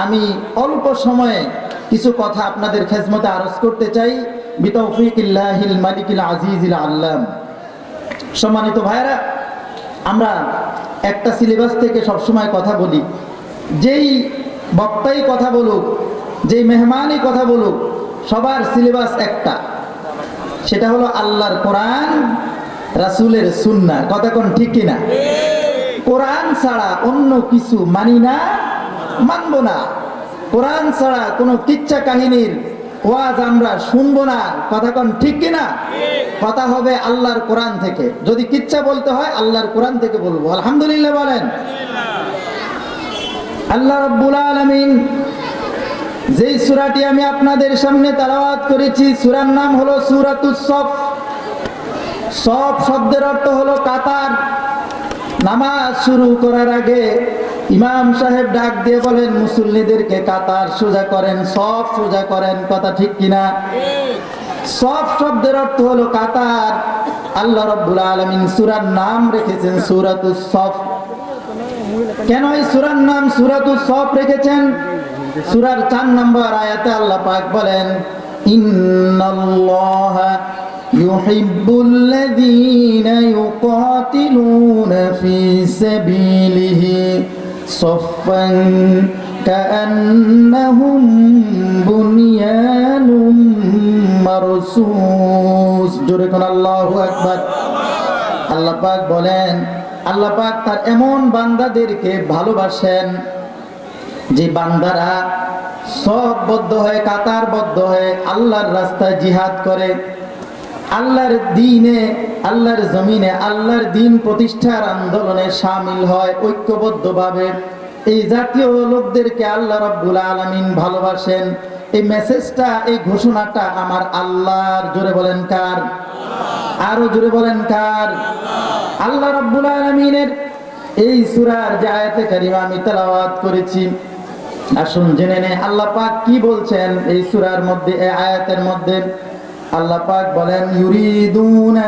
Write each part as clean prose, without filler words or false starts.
আমি অল্প সময়ে কিছু কথা আপনাদের খেদমতে আরজ করতে চাই বিতৌফিকিল্লাহিল মালিকিল আজিজিল আল্লাম। সম্মানিত ভাইরা, আমরা একটা সিলেবাস থেকে সবসময় কথা বলি। যেই বক্তাই কথা বলুক, যেই মেহমানই কথা বলুক, সবার সিলেবাস একটা, সেটা হলো আল্লাহর কোরআন, রাসূলের সুন্নাহ। কথা কোন ঠিক কিনা? কোরআন ছাড়া অন্য কিছু মানি না, মানব না। কোরআন ছাড়া কোনো কিচ্ছা কাহিনীর ওয়াজ আমরা শুনবো না। কথা কোন ঠিক কিনা? কথা হবে আল্লাহর কোরআন থেকে। যদি কিচ্ছা বলতে হয় আল্লাহর কোরআন থেকে বলবো। আলহামদুলিল্লাহ বলেন। আল্লাহ রাব্বুল আলামিন যেই সূরাটি আমি আপনাদের সামনে তেলাওয়াত করেছি, সূরার নাম হলো সূরাতুস সফ। সফ শব্দের অর্থ হলো কাতার। নামাজ শুরু করার আগে ইমাম সাহেব ডাক দিয়ে বলেন, মুসল্লিদেরকে কাতার সোজা করেন, সফ সোজা করেন। কথা ঠিক কিনা? সফ শব্দের অর্থ হলো কাতার। আল্লাহ রাব্বুল আলামিন সূরার নাম রেখেছেন সূরাতুস সফ। কেন এই সূরার নাম সূরাতুস সফ রেখেছেন? সূরার 4 নম্বর আয়াতে আল্লাহ পাক বলেন, ইন্নাল্লাহা ইউহিব্বুল্লাযীনা ইউকাতিলুনা ফী সাবিলিহি সাফফান কাআন্নাহুম বুনিয়ানুম মারসুস। জোরে কোন আল্লাহু আকবার। আল্লাহ পাক বলেন, আল্লাহ পাক তার এমন বান্দাদেরকে ভালোবাসেন যে বান্দারা সববদ্ধ হয়ে, কাতারবদ্ধ হয়ে আল্লাহর রাস্তায় জিহাদ করে, আল্লাহর দ্বীনে, আল্লাহর জমিনে আল্লাহর দ্বীন প্রতিষ্ঠার আন্দোলনে শামিল হয় ঐক্যবদ্ধভাবে। এই জাতীয় লোকদেরকে আল্লাহ রাব্বুল আলামিন ভালোবাসেন। এই মেসেজটা, এই ঘোষণাটা আমার আল্লাহর। জোরে বলেন কার? আরো জোরে বলেন কার? আল্লাহ রাব্বুল আলামিনের এই সূরার যে আয়াতে কারিমা আমি তেলাওয়াত করেছি, আসুন জেনে নেই আল্লাহ পাক কি বলছেন এই সূরার মধ্যে। এই আয়াতের মধ্যে আল্লাহ পাক বলেন, ইউরিদুনা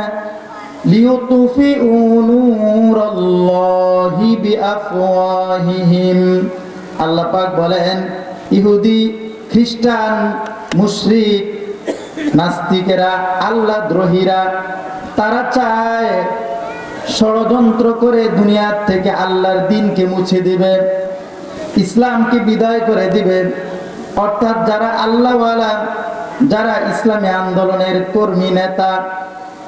লিয়ুতফিউ নূরাল্লাহি বিআফওয়াহিহিম। আল্লাহ পাক বলেন, ইহুদি, খ্রিস্টান, মুশরিক, নাস্তিকেরা, আল্লাহ দ্রোহীরা, তারা চায় ষড়যন্ত্র করে দুনিয়ার থেকে আল্লাহর দ্বীনকে মুছে দিবে, ইসলামকে বিদায় করে দিবে। অর্থাৎ যারা আল্লাহওয়ালা, যারা ইসলামী আন্দোলনের কর্মী নেতা,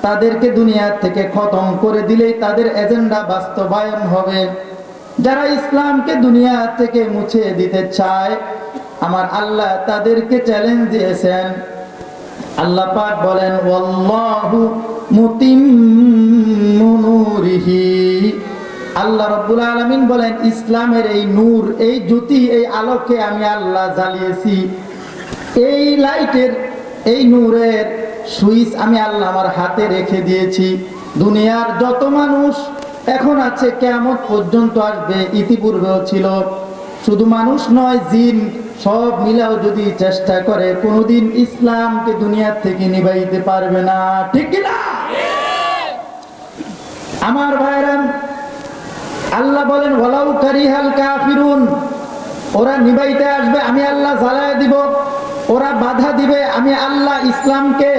তাদেরকে দুনিয়ার থেকে খতম করে দিলেই তাদের এজেন্ডা বাস্তবায়ন হবে। যারা ইসলামকে দুনিয়া থেকে মুছে দিতে চায়, আমার আল্লাহ তাদেরকে চ্যালেঞ্জ দিয়েছেন। আল্লাহ পাক বলেন, ওয়াল্লাহু মুতিম্মু নূরিহি। আল্লাহ রাব্বুল আলামিন বলেন, ইসলামের এই নূর, এই জ্যোতি, এই আলোকে আমি আল্লাহ জ্বালিয়েছি। এই লাইটের, এই নূরের সুইচ আমি আল্লাহ আমার হাতে রেখে দিয়েছি। দুনিয়ার যত মানুষ এখন আছে, কিয়ামত পর্যন্ত আসবে, ইতিপূর্বেও ছিল। শুধু মানুষ নয়, জিন সব মিলাও যদি চেষ্টা করে, কোনোদিন ইসলামকে দুনিয়ার থেকে নিবাইতে পারবে না। ঠিক কিনা? আমার ভাইরা, আল্লাহ বলেন, ওয়ালাউ কারিহাল কাফিরুন। ওরা নিবাইতে আসবে, আমি আল্লাহ জ্বালায় দিব। ওরা বাধা দিবে, আমি আল্লাহ ইসলামকে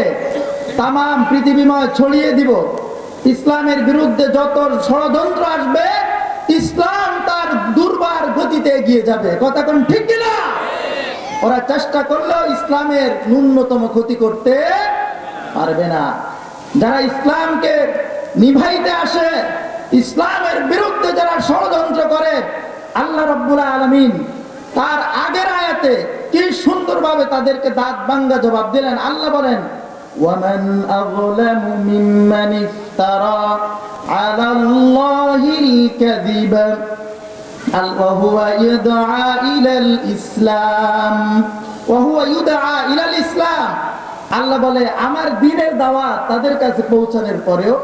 তাম পৃথিবীময় ছড়িয়ে দিব। ইসলামের বিরুদ্ধে যত ষড়যন্ত্র আসবে, ইসলাম তার দুর্বার গতিতে এগিয়ে যাবে। কথা কোন ঠিক কিনা? ওরা চেষ্টা করলেও ইসলামের ন্যূনতম ক্ষতি করতে পারবে না। যারা ইসলামকে নিভাইতে আসে, ইসলামের বিরুদ্ধে যারা ষড়যন্ত্র করে, আল্লাহ রাব্বুল আলামিন তার আগের আয়াতে কি সুন্দরভাবে তাদেরকে দাঁত ভাঙ্গা জবাব দিলেন। আল্লাহ বলেন, ওয়ামান আযলামু মিম্মান ইফতারা আলাল্লাহিল কাযিবা ওয়া হুয়া ইউদআ ইলাল ইসলাম, ওয়া হুয়া ইউদআ ইলাল ইসলাম। আল্লাহ বলে, আমার দ্বীনের দাওয়াত তাদের কাছে পৌঁছানোর পরেও,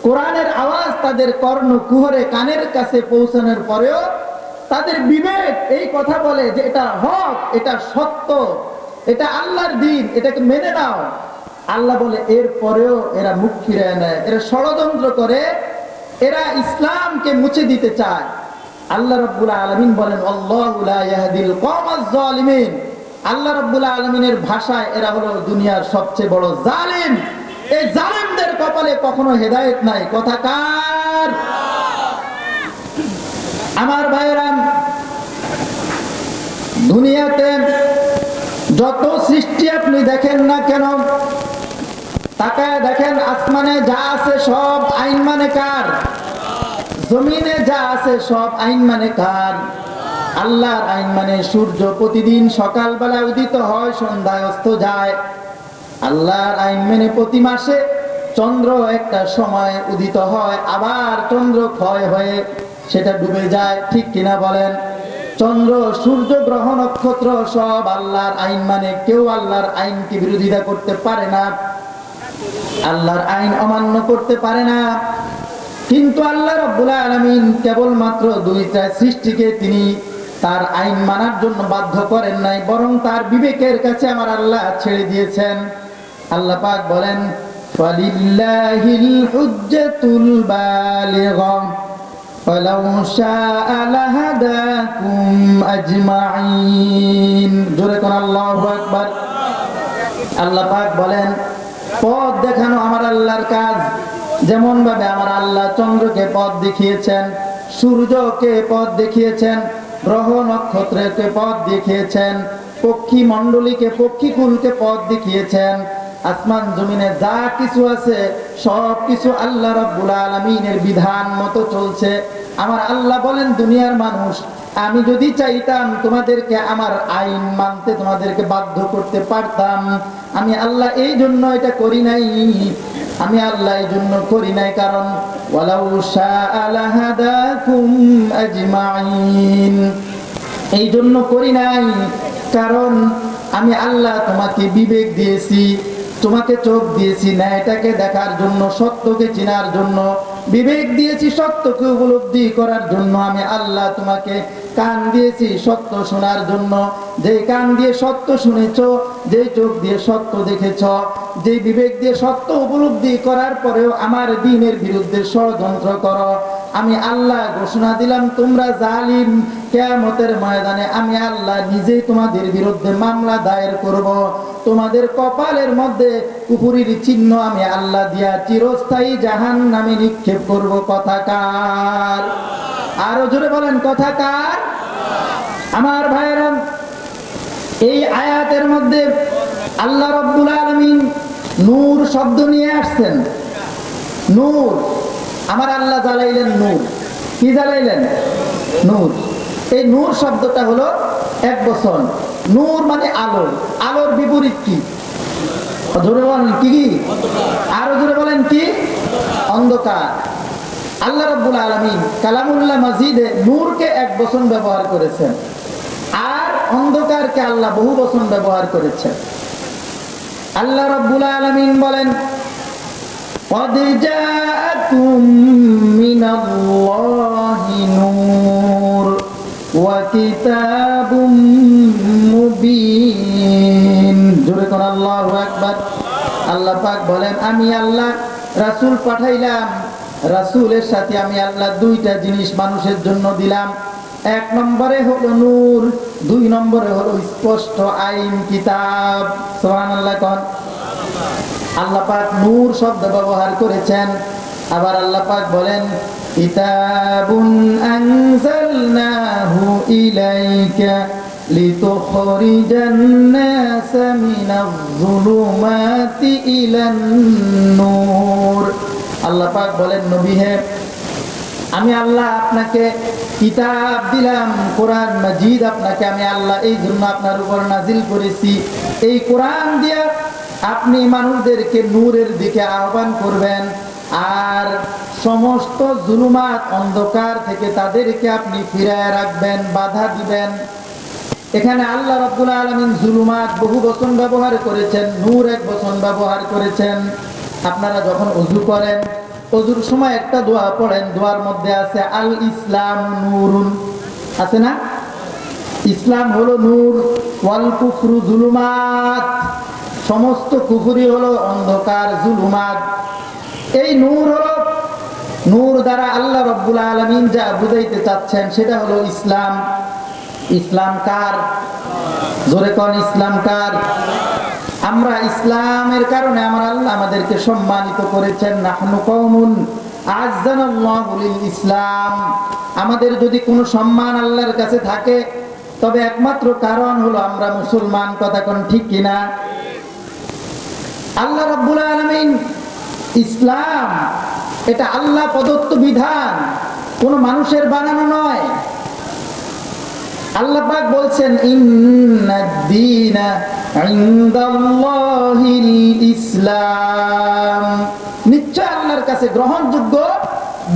কোরআনের আওয়াজ তাদের কর্ণকুহরে কানের কাছে পৌঁছানোর পরেও তাদের বিবেক এই কথা বলে যে এটা হক, এটা সত্য, এটা আল্লাহর দ্বীন, এটাকে মেনে নাও। আল্লাহ বলে, এর পরেও এরা মুখ ফিরিয়ে নেয়, এরা ষড়যন্ত্র করে, এরা ইসলামকে মুছে দিতে চায়। আল্লাহ রাব্বুল আলামিন বলেন আল্লাহু লা ইয়াহদিল কওমাজ জালিমিন। আল্লাহ রাব্বুল আলামিনের ভাষায় এরা হলো দুনিয়ার সবচেয়ে বড় জালিম। এই জালিমদের কপালে কখনো হেদায়েত নাই। কথা কার? আমার ভাইরা, দুনিয়াতে যত সৃষ্টি আপনি দেখেন না কেন, তাকায় দেখেন, আসমানে যা আছে সব আইন মানে কার? জমিনে যা আছে সব আইন মানে কার? আল্লাহর আইন মানে সূর্য প্রতিদিন সকালবেলা উদিত হয়, সন্ধ্যায় অস্ত যায়। আল্লাহর আইন মেনে প্রতি মাসে চন্দ্র একটা সময় উদিত হয়, আবার চন্দ্র ক্ষয় হয়ে সেটা ডুবে যায়। ঠিক কিনা বলেন? চন্দ্র, সূর্য, গ্রহ, নক্ষত্র সব আল্লাহর আইন মানে। কেউ আল্লাহর আইনকে বিরোধিতা করতে পারে না, আল্লাহর আইন অমান্য করতে পারে না। কিন্তু আল্লাহ রাব্বুল আলামিন কেবলমাত্র দুইটা সৃষ্টিকে তিনি তার আইন মানার জন্য বাধ্য করেন নাই, বরং তার বিবেকের কাছে আমার আল্লাহ ছেড়ে দিয়েছেন। আল্লাহ পাক বলেন ফালিল্লাহিল হুজ্জাতুল বালিগা ওয়ালাউ শাআ লাহাদাকুম আজমাইন। জোরে কোন আল্লাহু আকবার। আল্লাহ পাক বলেন পথ দেখানো আমার আল্লাহর কাজ। যেমন ভাবে আমার আল্লাহ চন্দ্রকে পথ দেখিয়েছেন, সূর্যকে পথ দেখিয়েছেন, গ্রহ নক্ষত্রকে পথ দেখিয়েছেন, পক্ষী মণ্ডলীকে, পক্ষীকুলকে পথ দেখিয়েছেন, আসমান জমিনে যা কিছু আছে সব কিছু আল্লাহ রাব্বুল আলামিনের বিধান মতো চলছে। আমার আল্লাহ বলেন দুনিয়ার মানুষ, আমি যদি চাইতাম তোমাদেরকে আমার আইন মানতে তোমাদেরকে বাধ্য করতে পারতাম। আমি আল্লাহ এই জন্য এটা করি নাই। আমি আল্লাহ এই জন্য করি নাই কারণ ওয়ালাউ শাআ লাহাদাকুম আজমাইন। এই জন্য করি নাই কারণ আমি আল্লাহ তোমাকে বিবেক দিয়েছি, তোমাকে চোখ দিয়েছি ন্যায়টাকে দেখার জন্য, সত্যকে চেনার জন্য। বিবেক দিয়েছি সত্যকে উপলব্ধি করার জন্য। আমি আল্লাহ তোমাকে কান দিয়েছি সত্য শোনার জন্য। যে কান দিয়ে সত্য শুনেছো, যে চোখ দিয়ে সত্য দেখেছো, যে বিবেক দিয়ে সত্য উপলব্ধি করার পরেও আমার দ্বীনের বিরুদ্ধে ষড়যন্ত্র করো, আমি আল্লাহ ঘোষণা দিলাম তোমরা জালিম। কিয়ামতের ময়দানে আমি আল্লাহ নিজেই তোমাদের বিরুদ্ধে মামলা দায়ের করব। তোমাদের কপালের মধ্যে কুফরির চিহ্ন আমি আল্লাহ দিয়া চিরস্থায়ী জাহান্নামে নিক্ষেপ করব। কথা কার? আরো জোরে বলেন কথা কার? আমার ভাইরা, এই আয়াতের মধ্যে আল্লাহ রাব্বুল আলামিন নূর শব্দ নিয়ে আসছেন। নূর, আমার আল্লাহ জ্বালাইলেন নূর। কি জ্বালাইলেন? নূর। এই নূর শব্দটা হলো এক বচন। নূর মানে আলো। আলোর বিপরীত কি? জোরে বলেন কি? আরো জোরে বলেন কি? অন্ধকার। আল্লাহ রাব্বুল আলামিন কালামুল্লাহ মাজিদে নূরকে এক বচন ব্যবহার করেছেন, আর অন্ধকারকে আল্লাহ বহু বচন ব্যবহার করেছেন। আল্লাহ রাব্বুল আলামিন বলেন قد جاءكم من الله نور وكتاب مبين। জোরে কোন আল্লাহু আকবার। আল্লাহ পাক বলেন আমি আল্লাহ রাসূল পাঠাইলাম, রাসূলের সাথে আমি আল্লাহ দুইটা জিনিস মানুষের জন্য দিলাম। এক নম্বরে হলো নূর, দুই নম্বরে হলো স্পষ্ট আইন কিতাব। সুবহানাল্লাহ। কোন আল্লাহ পাক নূর শব্দ ব্যবহার করেছেন। আবার আল্লাহ পাক বলেন কিতাবুন আনজালনাহু ইলাইকা লিতুখরিজান নাসা মিনাজ-যুলুমাতি ইলান নূর। আল্লাহ পাক বলেন নবী হে, আমি আল্লাহ আপনাকে কিতাব দিলাম, কোরআন মাজিদ আপনাকে আমি আল্লাহ এই জন্য আপনার উপর নাজিল করেছি। এই কোরআন দিয়ে আপনি মানুষদেরকে নূরের দিকে আহ্বান করবেন, আর সমস্ত জুলুমাত অন্ধকার থেকে তাদেরকে আপনি ফিরায় রাখবেন, বাধা দিবেন। এখানে আল্লাহ রাব্বুল আলামিন জুলুমাত বহু বচন ব্যবহার করেছেন, নূর এক বচন ব্যবহার করেছেন। আপনারা যখন ওযু করেন, ওযুর সময় একটা দোয়া পড়েন, দোয়ার মধ্যে আছে আল ইসলাম নূরুন, আছে না? ইসলাম হলো নূর, ওয়াল কুফরু জুলুমাত, সমস্ত কুফরি হলো অন্ধকার, জুলুমাত। এই নূর হলো নূর দ্বারা আল্লাহ রাব্বুল আলামিন যা বুঝাইতে চাচ্ছেন সেটা হলো ইসলাম। ইসলাম কার? জোরে কোন ইসলাম কার? আমরা ইসলামের কারণে আমার আল্লাহ আমাদেরকে সম্মানিত করেছেন। নাহনু কওমুন আ'আজ্জানাল্লাহু লিল ইসলাম। আমাদের যদি কোনো সম্মান আল্লাহর কাছে থাকে তবে একমাত্র কারণ হলো আমরা মুসলমান। কথা কোন ঠিক কিনা? আল্লাহ রাব্বুল আলামিন ইসলাম এটা আল্লাহ প্রদত্ত বিধান, কোনো মানুষের বানানো নয়। আল্লাহ পাক বলছেন ইন্নাদ-দীনা ইনদাল্লাহিল ইসলাম, নিশ্চয় আল্লাহর কাছে গ্রহণযোগ্য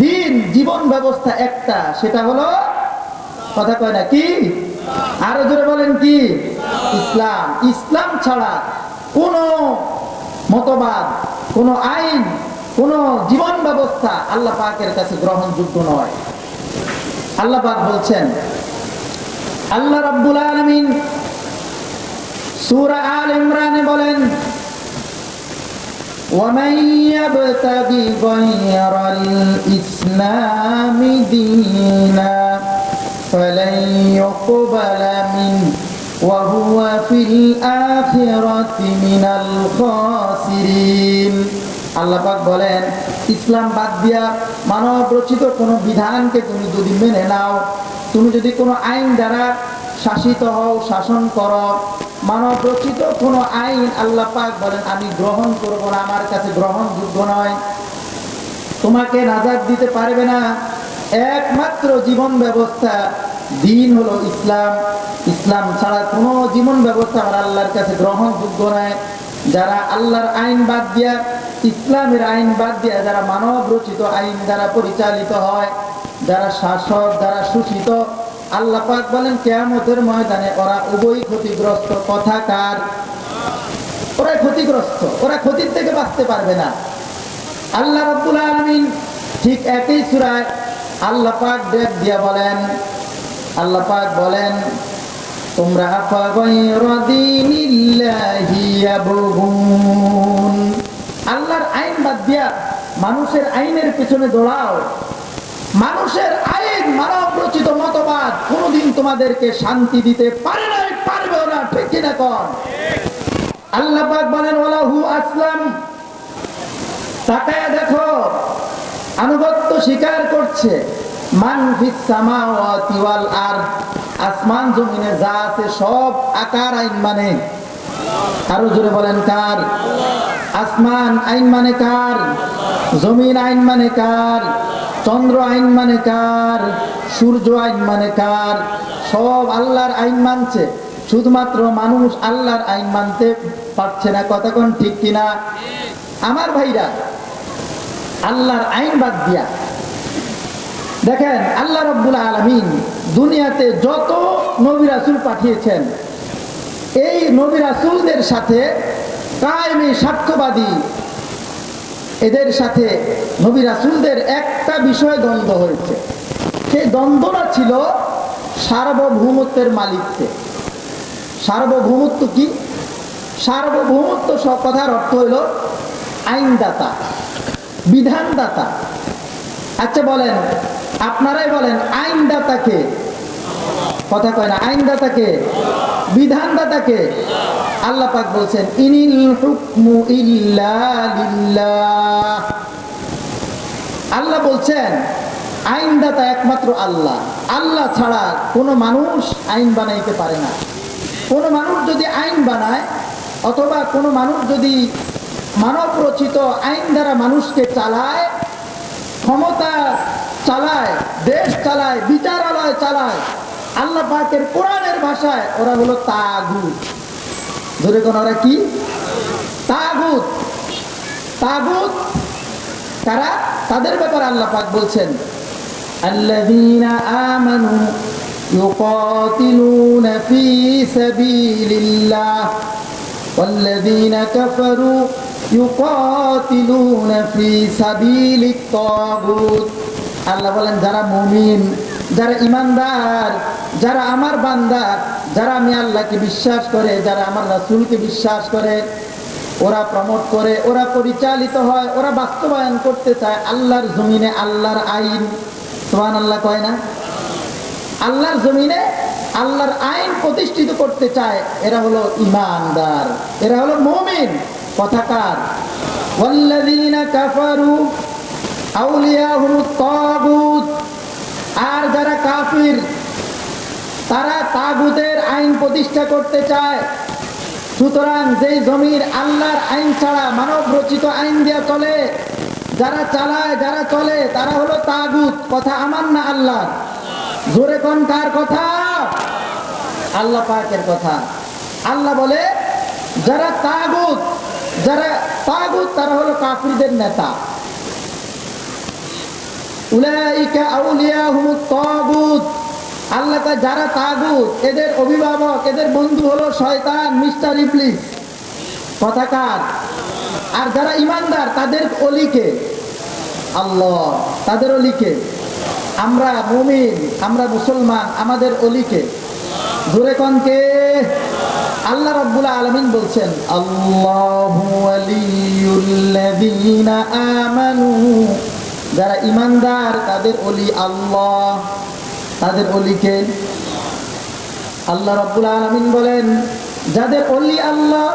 দিন, জীবন ব্যবস্থা একটা, সেটা হলো, কথা কয় না কি? আরো জোরে বলেন কি? ইসলাম। ইসলাম ছাড়া কোনো মতবাদ, কোনো আইন, কোন জীবন ব্যবস্থা আল্লাহ পাকের কাছে গ্রহণযোগ্য নয়। আল্লাহ পাক বলছেন, আল্লাহ রাব্বুল আলামিন সূরা আল ইমরানে বলেন, وَمَن يَبْتَغِ غَيْرَ الْإِسْلَامِ دِينًا فَلَن يُقْبَلَ مِنْهُ وَهُوَ فِي الْآخِرَةِ مِنَ الْخَاسِرِينَ। আল্লাহ পাক বলেন, ইসলাম বাদ দিয়া মানব রচিত কোনো বিধানকে তুমি যদি মেনে নাও, তুমি যদি কোনো আইন দ্বারা শাসিত হও, শাসন করো, মানব রচিত কোনো আইন আল্লাহ পাক বলেন আমি গ্রহণ করব না, আমার কাছে গ্রহণযোগ্য নয়, তোমাকে নাজাত দিতে পারবে না। একমাত্র জীবন ব্যবস্থা দিন হলো ইসলাম। ইসলাম ছাড়া কোনো জীবন ব্যবস্থা আমার আল্লাহর কাছে গ্রহণযোগ্য নয়। যারা আল্লাহর আইন বাদ দিয়া, ইসলামের আইন বাদ দিয়া যারা মানব রচিত আইন দ্বারা পরিচালিত হয়, যারা শাসক, যারা শোষিত, আল্লাহ পাক বলেন কিয়ামতের ময়দানে ওরা উভয় ক্ষতিগ্রস্ত। কথা কার? ওরা ক্ষতিগ্রস্ত, ওরা ক্ষতির থেকে বাঁচতে পারবে না। আল্লাহ রাব্বুল আলামিন ঠিক একই সূরায় আল্লাহ পাক ডাক দিয়া বলেন, আল্লাহ পাক বলেন, তোমরা আফা গায়রা দীনিল্লাহি ইয়াবগুন, আল্লাহর আইন বাদ দিয়া মানুষের আইনের পেছনে দৌড়াও। মানুষের আইন, মানব রচিত মতবাদ কোনদিন তোমাদেরকে শান্তি দিতে পারে নাই, পারবেও না। ঠিক কিনা কন? আল্লাহ পাক বলেন ওয়ালাহু আসলাম, তাকায়া দেখো আনুগত্য স্বীকার করছে মান ফিস সামাওয়াতি ওয়াল আরদ, আসমান জমিনে যা আছে সব আকার আইন মানে। আরো জোরে বলেন কার? আসমান আইন মানে কার? জমিন আইন মানে কার? চন্দ্র আইন মানে কার? সূর্য আইন মানে কার? সব আল্লাহর আইন মানছে, শুধুমাত্র মানুষ আল্লাহর আইন মানতে পারছে না। কথা কোন ঠিক কিনা? আমার ভাইরা, আল্লাহর আইন বাদ দিয়া দেখেন আল্লাহ রাব্বুল আলামিন দুনিয়াতে যত নবী রাসূল পাঠিয়েছেন, এই নবী রাসূলদের সাথে কায়েমি সাক্ষ্যবাদী, এদের সাথে নবী রাসূলদের একটা বিষয় দ্বন্দ্ব হয়েছে। সেই দ্বন্দ্বটা ছিল সার্বভৌমত্বের মালিককে। সার্বভৌমত্ব কি? সার্বভৌমত্ব সব কথার অর্থ হইল আইনদাতা, বিধানদাতা। আচ্ছা বলেন, আপনারাই বলেন আইনদাতাকে? কথা কয় না। আইনদাতাকে, বিধানদাতাকে? আল্লাহ পাক বলছেন ইনিল হুকমু ইল্লা লিল্লাহ। আল্লাহ বলছেন আইনদাতা একমাত্র আল্লাহ। আল্লাহ ছাড়া কোনো মানুষ আইন বানাইতে পারে না। কোনো মানুষ যদি আইন বানায়, অথবা কোনো মানুষ যদি মানব রচিত আইন দ্বারা মানুষকে চালায়, ক্ষমতা চালায়, দেশ চালায়, বিচারালয় চালায়, আল্লাহ পাকের কোরআনের ভাষায় ওরা হলো তাগুত। ধরে কোন ওরা কি? তাগুত। তাগুত কারা? তাদের ব্যাপারে আল্লাহ পাক বলছেন আল্লাযীনা আমানু ইউকাতিলুনা ফী সাবিলিল্লাহ ওয়াল্লাযীনা কাফারু ইউকাতিলুনা ফী সাবিলিত তাগুত। আল্লাহ বলেন যারা মুমিন, যারা ইমানদার, যারা আমার বান্দা, যারা আমি আল্লাহকে বিশ্বাস করে, যারা আমার রাসূলকে বিশ্বাস করে, ওরা প্রমোট করে, ওরা পরিচালিত হয়, ওরা বাস্তবায়ন করতে চায় আল্লাহর জমিনে আল্লাহর আইন। সুবহানাল্লাহ কয় না? আল্লাহর জমিনে আল্লাহর আইন প্রতিষ্ঠিত করতে চায়। এরা হলো ঈমানদার, এরা হলো মুমিন। কথাকার ওয়াল্লাযীনা কাফারু আউলিয়াহুমুত তাগুত। আর যারা কাফির তারা তাগুতের আইন প্রতিষ্ঠা করতে চায়। সুতরাং যেই জমির আল্লাহর আইন ছাড়া মানব রচিত আইন দিয়ে চলে, যারা চালায়, যারা চলে, তারা হলো তাগুত। কথা আমার না আল্লাহর। জোরে কোন কার কথা? আল্লাহ পাকের কথা। আল্লাহ বলে যারা তাগুত, তারা হলো কাফিরদের নেতা। উলাইকা আউলিয়াহুমুত তাগুত। আল্লাহ তা যারা তাগুত, এদের অভিভাবক, এদের বন্ধু হলো শয়তান, মিস্টার ইবলিস। কথাকার। আর যারা ঈমানদার তাদের অলিকে আল্লাহ, তাদের অলিকে। আমরা মুমিন, আমরা মুসলমান, আমাদের অলিকে। জোরে কোন কে? আল্লাহ রাব্বুল আলামিন বলছেন আল্লাহু ওয়ালিয়ুল্লাযীনা আমানু। যারা ঈমানদার তাদের অলি আল্লাহ, তাদের অলিকে। আল্লাহ রাব্বুল আলামিন বলেন যাদের অলি আল্লাহ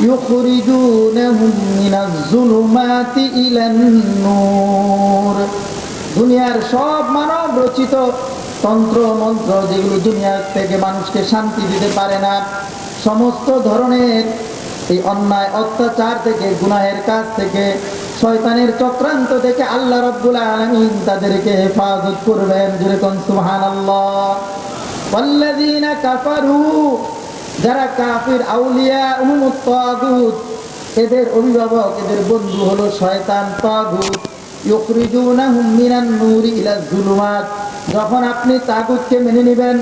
ইউখরিজুনাহুম মিনাজ যুলুমাতি ইলান নূর। দুনিয়ার সব মানব রচিত তন্ত্র মন্ত্র যেগুলো দুনিয়া থেকে মানুষকে শান্তি দিতে পারে না, সমস্ত ধরনের এই অন্যায় অত্যাচার থেকে, গুনাহের কাজ থেকে, শয়তানের চক্রান্ত থেকে আল্লাহ রাব্বুল আলামিন তাদেরকে হেফাজত করবেন। জোরে কোন সুবহানাল্লাহ। ওয়াল্লাযীনা কাফারু। যারা কাফির আউলিয়াহুমুত তাগুত, এদের অভিভাবক, এদের বন্ধু হলো শয়তান, তাগুত। ইউখরিজুনাহুম মিনান নূরি ইলাজ যুলুমাত। যখন আপনি তাগুতকে মেনে নেবেন,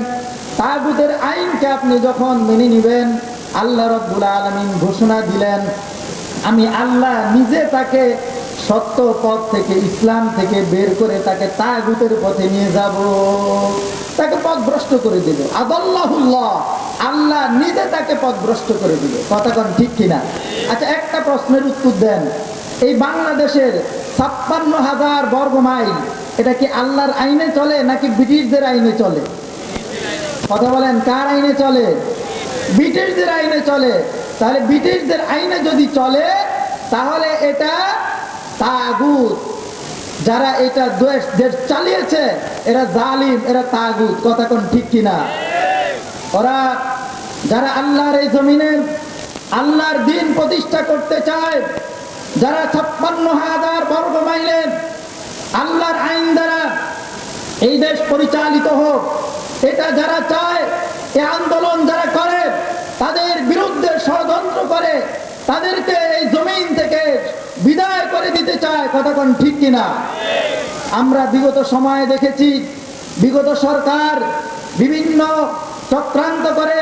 তাগুতের আইনকে আপনি যখন মেনে নেবেন, আল্লাহ রাব্বুল আলামিন ঘোষণা দিলেন আমি আল্লাহ নিজে তাকে সত্য পথ থেকে, ইসলাম থেকে বের করে তাকে তাগুতের পথে নিয়ে যাব, তাকে পথভ্রষ্ট করে দেব। আদাল্লাহুল্লাহ, আল্লাহ নিজে তাকে পথভ্রষ্ট করে দিবে। কথা কোন ঠিক কিনা? আচ্ছা, একটা প্রশ্নের উত্তর দেন। এই বাংলাদেশের 56,000 বর্গ মাইল, এটা কি আল্লাহর আইনে চলে নাকি ব্রিটিশদের আইনে চলে? কথা বলেন, কার আইনে চলে? ব্রিটিশদের আইনে চলে। তাহলে ব্রিটিশদের আইনে যদি চলে, তাহলে এটা তাগুত। যারা এটা দেশ চালিয়েছে এরা জালিম, এরা তাগুত। কথা কোন ঠিক কিনা? ওরা যারা আল্লাহর এই জমিনে আল্লাহর দ্বীন প্রতিষ্ঠা করতে চায়, যারা 56,000 বর্গ মাইলের আল্লাহর আইন দ্বারা এই দেশ পরিচালিত হোক, এটা যারা চায়, এই আন্দোলন যারা করে, তাদের বিরুদ্ধে ষড়যন্ত্র করে, তাদেরকে এই জমিন থেকে বিদায় করে দিতে চায়। কথা কোন ঠিক কিনা? আমরা বিগত সময়ে দেখেছি, বিগত সরকার বিভিন্ন চক্রান্ত করে,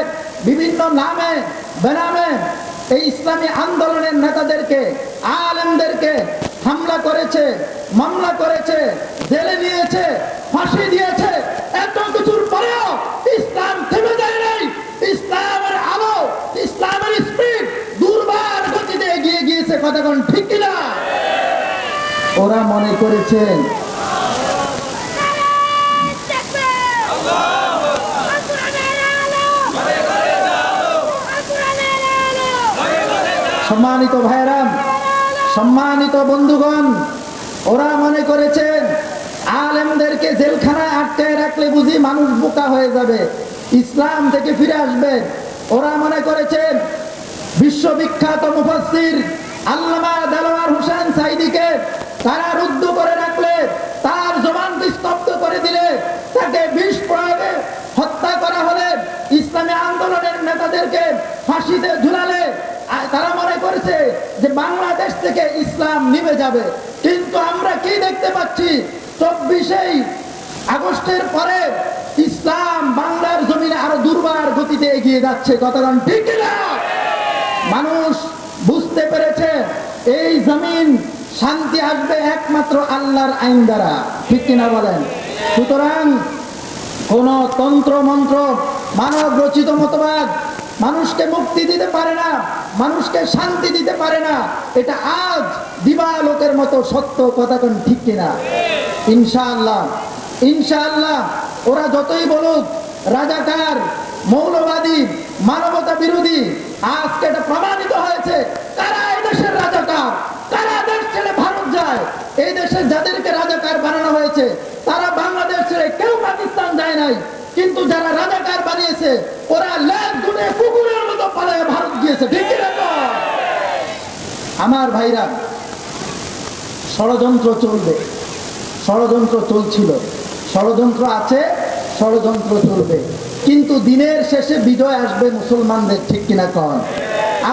বিভিন্ন নামে বেনামে এই ইসলামী আন্দোলনের নেতাদেরকে, আলেমদেরকে হামলা করেছে, মামলা করেছে, জেলে নিয়েছে, ফাঁসি দিয়েছে। এত কিছুর পরেও ইসলাম থেমে যায় নাই। ইসলামের আলো, ইসলামের স্পিড দুর্বার গতিতে এগিয়ে গিয়েছে। কথা কোন ঠিক কিনা? ওরা মনে করেছেন সম্মানিত ভাইরাম, সম্মানিত বন্ধুগণ, ওরা মনে করেছেন আলেমদেরকে জেলখানায় আটকায় রাখলে বুঝি মানুষ বোকা হয়ে যাবে, ইসলাম থেকে ফিরে আসবে। ওরা মনে করেছেন বিশ্ববিখ্যাত মুফাসসির আল্লামা দেলোয়ার হোসেন সাঈদীকে তারা রুদ্ধ করে রাখলে, তার জবানকে স্তব্ধ করে দিলে, তাকে বিষ প্রয়োগে হত্যা করা হলে, ইসলামী আন্দোলনের নেতাদেরকে ফাঁসিতে ঝুলালে, তারা মনে করেছে যে বাংলাদেশ থেকে ইসলাম নিভে যাবে। কিন্তু আমরা কি দেখতে পাচ্ছি? 24 আগস্টের পরে ইসলাম বাংলার জমিনে আরো দুর্বার গতিতে এগিয়ে যাচ্ছে। কতক্ষণ ঠিক না? মানুষ বুঝতে পেরেছে এই জমিন শান্তি আসবে একমাত্র আল্লাহর আইন দ্বারা। ঠিক কিনা বলেন? সুতরাং কোন তন্ত্র মন্ত্র, মানব রচিত মতবাদ, মানুষ মানুষকে মুক্তি দিতে পারে না, মানুষকে শান্তি দিতে পারে না, এটা আজ দিবালোকের মতো সত্য। কথা কোন ঠিক কিনা? ইনশাআল্লাহ, ইনশাআল্লাহ ওরা যতই বলুক রাজাকার, মৌলবাদী, মানবতা বিরোধী, আজকে এটা প্রমাণিত হয়েছে কারা এই দেশের রাজাকার, কারা দেশ ছেড়ে ভারত যায়। এই দেশে যাদেরকে রাজাকার বানানো হয়েছে তারা বাংলাদেশ ছেড়ে কেউ পাকিস্তান যায় নাই, কিন্তু যারা রাজাকার বানিয়েছে ওরা লেজ ধরে কুকুরের মতো পালায় ভারত গিয়েছে। ঠিক কি না? আমার ভাইরা, ষড়যন্ত্র চলবে, ষড়যন্ত্র চলছিল, ষড়যন্ত্র আছে, ষড়যন্ত্র চলবে, কিন্তু দিনের শেষে বিজয় আসবে মুসলমানদের। ঠিক কিনা কন?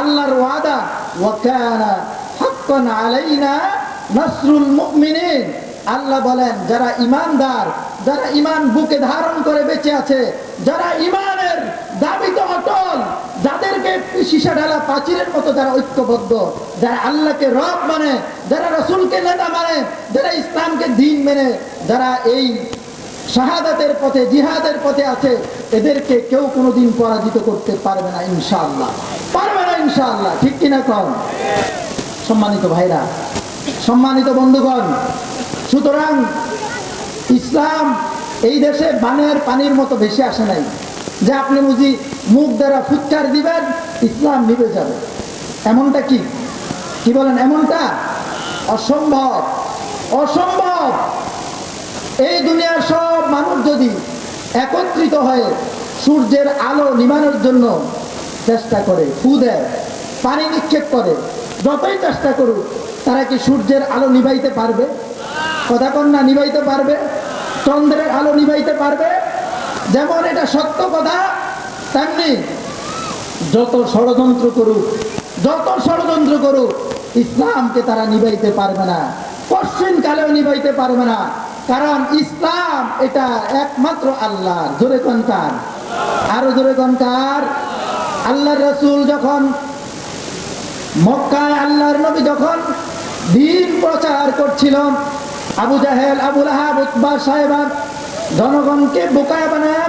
আল্লাহর ওয়াদা, ওয়া কানা হাক্কান আলাইনা নাসরুল মুমিনিন। আল্লাহ বলেন যারা ইমানদার, যারা ইমান বুকে ধারণ করে বেঁচে আছে, যারা ইমানের দাবিতে অটল, যাদেরকে সীসা ঢালা প্রাচীরের মতো যারা ঐক্যবদ্ধ, যারা আল্লাহকে রব মানে, যারা রাসূলকে নেতা মানে, যারা ইসলামকে দ্বীন মেনে, যারা এই শাহাদাতের পথে, জিহাদের পথে আছে, এদেরকে কেউ কোনোদিন পরাজিত করতে পারবে না ইনশাআল্লাহ, পারবে না ইনশাআল্লাহ। ঠিক কিনা কন? সম্মানিত ভাইরা, সম্মানিত বন্ধুগণ, সুতরাং ইসলাম এই দেশে বানের পানির মতো ভেসে আসে নাই যে আপনি বুঝি মুখ দ্বারা ফুৎকার দিবেন ইসলাম নিভে যাবে। এমনটা কি কি বলেন? এমনটা অসম্ভব, অসম্ভব। এই দুনিয়ার সব মানুষ যদি একত্রিত হয়ে সূর্যের আলো নিভানোর জন্য চেষ্টা করে, ফু দেয়, পানি নিক্ষেপ করে, যতই চেষ্টা করুক, তারা কি সূর্যের আলো নিভাইতে পারবে? কথা কন না, নিভাইতে পারবে? চন্দ্রের আলো নিভাইতে পারবে? যেমন এটা সত্য কথা, তেমনি যত ষড়যন্ত্র করুক, যত ষড়যন্ত্র করুক, ইসলামকে তারা নিভাইতে পারবে না, পশ্চিম কালেও নিভাইতে পারবে না। কারণ ইসলাম এটা একমাত্র আল্লাহ। জোরে কোন কার? আরো জোরে কোন কার? আল্লাহর রাসূল যখন মক্কায়, আল্লাহর নবী যখন দ্বীন প্রচার করছিল, আবু জাহেল, আবু লাহাব, উতবা, সাইবা জনগণকে বোকা বানায়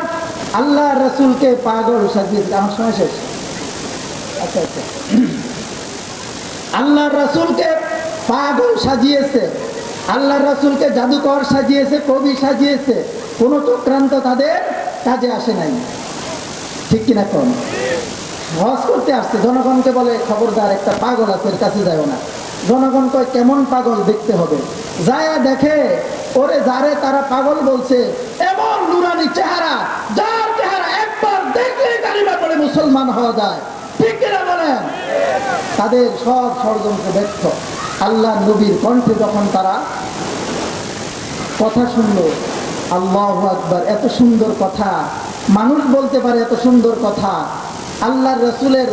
আল্লাহর রাসূলকে পাগল সাজিয়েছে। আমার সময় শেষ। আচ্ছা আচ্ছা, আল্লাহর রাসূলকে পাগল সাজিয়েছে, আল্লাহর রাসূলকে জাদুকর সাজিয়েছে, কবি সাজিয়েছে, কোন চক্রান্ত তাদের কাজে আসে নাই। ঠিক কিনা কোন? হজ করতে আসছে, জনগণকে বলে খবরদার একটা পাগল আছে, এর কাছে যাও না। জনগণ কয় কেমন পাগল? দেখতে হবে। যায় দেখে, ওরে যারে তারা পাগল বলছে এমন নুরানি চেহারা, যার চেহারা একবার দেখলে কালিমা পড়ে মুসলমান হওয়া যায়। ঠিক কিনা বলেন? তাদের সব ষড়যন্ত্র ব্যর্থ। আল্লাহ নবীর কণ্ঠে যখন তারা কথা শুনলো, আল্লাহু আকবার, এত সুন্দর কথা মানুষ বলতে পারে, এত সুন্দর কথা। আল্লাহর রাসূলের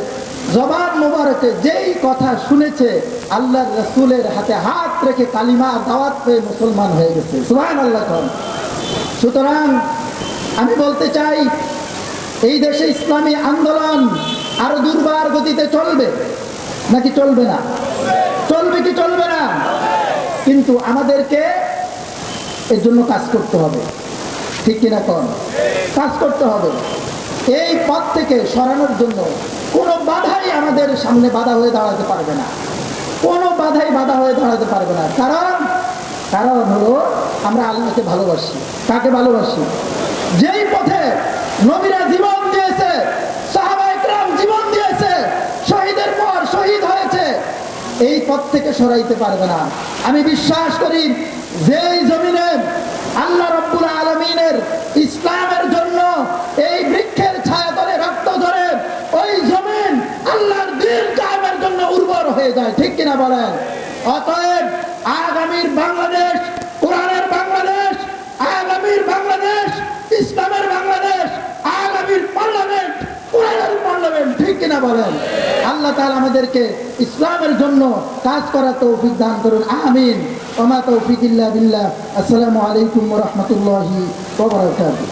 জবান মোবারকে যেই কথা শুনেছে, আল্লাহর রাসূলের হাতে হাত রেখে কালিমা দাওয়াত পেয়ে মুসলমান হয়ে গেছে। সুবহানাল্লাহ। সুতরাং আমি বলতে চাই, এই দেশে ইসলামী আন্দোলন আরো দুর্বার গতিতে চলবে নাকি চলবে না? চলবে কি চলবে না? কিন্তু আমাদেরকে এর জন্য কাজ করতে হবে। ঠিক কিনা কোন? কাজ করতে হবে। এই পথ থেকে সরানোর জন্য কোনো বাধাই আমাদের সামনে বাধা হয়ে দাঁড়াতে পারবে না, কোনো বাধাই বাধা হয়ে দাঁড়াতে পারবে না। কারণ হলো আমরা আল্লাহকে ভালোবাসি। কাকে ভালোবাসি? যেই পথে নবীরা জীবন দিয়েছে, সাহাবায়ে কেরাম জীবন দিয়েছে, শহীদের পর শহীদ হয়েছে, এই পথ থেকে সরাইতে পারবে না। আমি বিশ্বাস করি যেই জমিনে আল্লাহ রাব্বুল আলামিনের ইসলামের জন্য এই বৃক্ষের ছায়া তলে রক্ত ঝরে, ওই জমিন আল্লাহর দ্বীন কায়েমের জন্য উর্বর হয়ে যায়। ঠিক কিনা বলেন? অতএব আগামীর বাংলাদেশ কোরআনের বাংলাদেশ, আগামীর বাংলাদেশ ইসলামের বাংলাদেশ, আগামীর পার্লামেন্ট কোরআনের পার্লামেন্ট। ঠিক কিনা বলেন? আল্লাহ তাআলা আমাদেরকে ইসলামের জন্য কাজ করার তৌফিক দান করুন। আমিন। ওয়া মা তৌফিক ইল্লা বিল্লাহ। আসসালামু আলাইকুম ওয়া রাহমাতুল্লাহি ওয়া বারাকাতুহু।